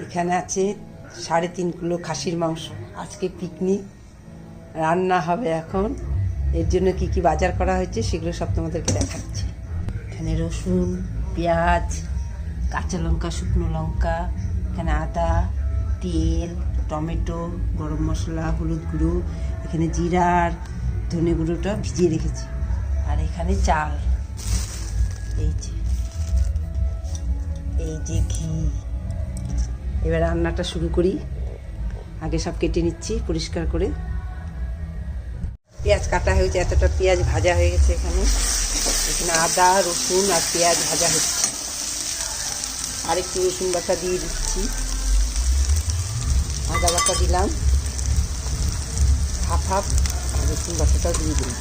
এখানে আছে 3.5 কিলো খাসির মাংস। আজকে পিকনিক রান্না হবে। এখন এর জন্য কি কি বাজার করা হয়েছে সেগুলো সব তোমাদেরকে দেখাচ্ছি। এখানে রসুন, পেঁয়াজ, কাঁচা লঙ্কা, শুকনো লঙ্কা, এখানে আদা, তেল, টমেটো, গরম মশলা, হলুদ গুঁড়ো, এখানে জিরা আর ধনে গুঁড়োটা ভিজিয়ে রেখেছি, আর এখানে চাল, এই যে ঘি। এবার রান্নাটা শুরু করি। আগে সব কেটে নিচ্ছি পরিষ্কার করে। পেঁয়াজ কাটা হয়েছে, এতটা পেঁয়াজ ভাজা হয়ে গেছে। এখানে আদা, রসুন আর পেঁয়াজ ভাজা হচ্ছে। আর একটু রসুন বাটা দিয়ে দিচ্ছি, আদা বাটা দিলাম হাফ হাফ, আর রসুন বাটাটাও দিয়ে দিলাম।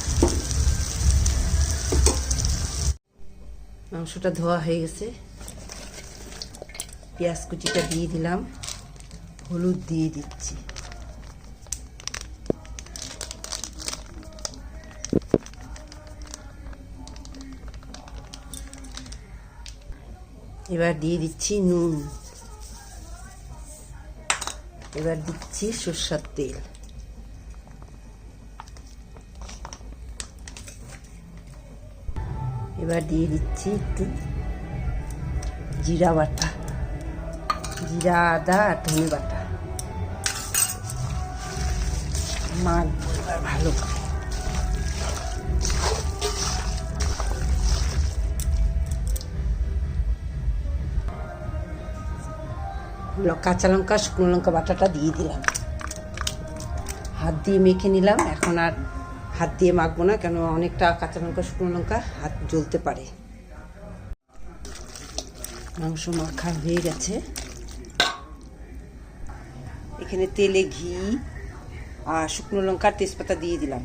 মাংসটা ধোয়া হয়ে গেছে, পেঁয়াজ কুচিটা দিয়ে দিলাম, হলুদ দিয়ে দিচ্ছি, এবার দিয়ে দিচ্ছি নুন, এবার দিচ্ছি সরষের তেল, এবার দিয়ে দিচ্ছি একটু জিরা বাটা, জিরা, আদা আর ধনে বাটা। মাখবো এবার ভালো করে। কাঁচা লঙ্কা, শুকনো লঙ্কা বাটাটা দিয়ে দিলাম, হাত দিয়ে মেখে নিলাম। এখন আর হাত দিয়ে মাখবো না, কেন অনেকটা কাঁচা লঙ্কা, শুকনো লঙ্কা হাত জ্বলতে পারে। মাংস মাখা হয়ে গেছে। এখানে তেলে ঘি আর শুকনো লঙ্কা, তেজপাতা দিয়ে দিলাম।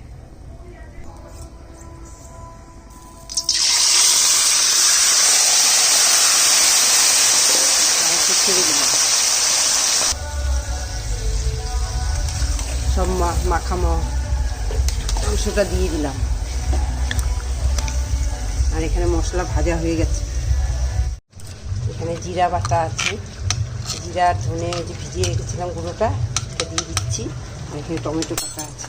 ছেড়ে দিলাম, সব মাখামো মাংসটা দিয়ে দিলাম। আর এখানে মশলা ভাজা হয়ে গেছে। এখানে জিরা বাটা আছে, জিরা আর ধনে যে ভিজিয়ে রেখেছিলাম গুঁড়োটা, এটা দিয়ে দিচ্ছি। আর এখানে টমেটো কাটা আছে,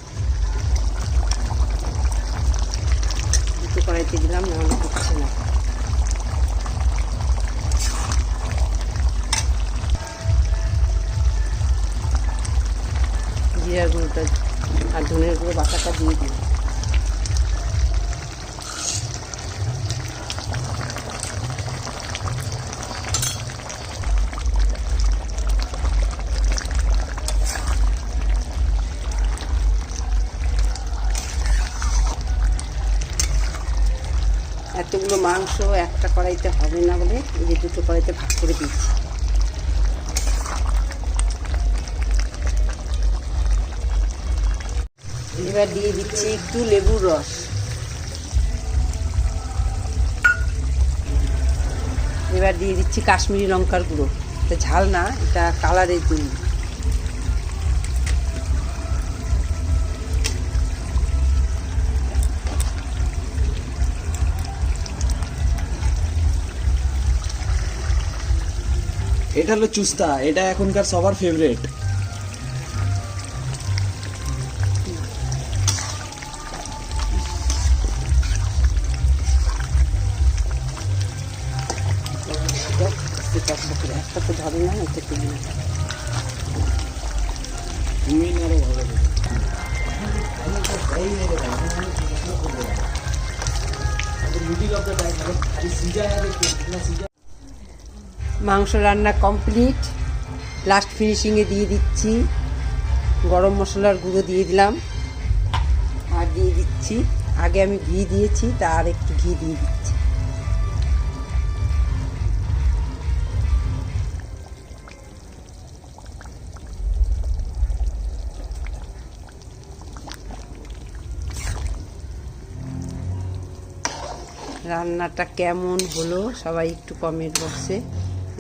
দুটো কড়াইতে দিলাম, নাহলে হচ্ছে না। জিরার গুঁড়োটা আর ধনের গুঁড়ো বাটাটা দিয়ে দিই। এতগুলো মাংস একটা কড়াইতে হবে না বলে এই যে দুটো কড়াইতে ভাগ করে দিচ্ছি। এবার দিয়ে দিচ্ছি একটু লেবুর রস, এবার দিয়ে দিচ্ছি কাশ্মীরি লঙ্কার গুঁড়ো। এটা ঝাল না, এটা কালারের জন্য। এটা হলো চুস্তা, এটা এখনকার সবার ফেভারিট। একটা তো ধরে না, এটা তুলি না। মাংস রান্না কমপ্লিট। লাস্ট ফিনিশিংয়ে দিয়ে দিচ্ছি গরম মশলার গুঁড়ো, দিয়ে দিলাম। আর দিয়ে দিচ্ছি, আগে আমি ঘি দিয়েছি, তা আর একটু ঘি দিয়ে দিচ্ছি। রান্নাটা কেমন হলো সবাই একটু কমেন্ট বক্সে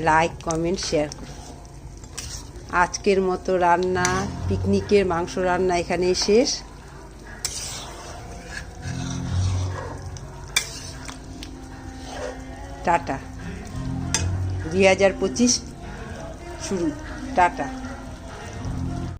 লাইক, কমেন্ট, শেয়ার করুন। আজকের মতো রান্না, পিকনিকের মাংস রান্না এখানেই শেষ। টাটা। 2025 শুরু। টাটা।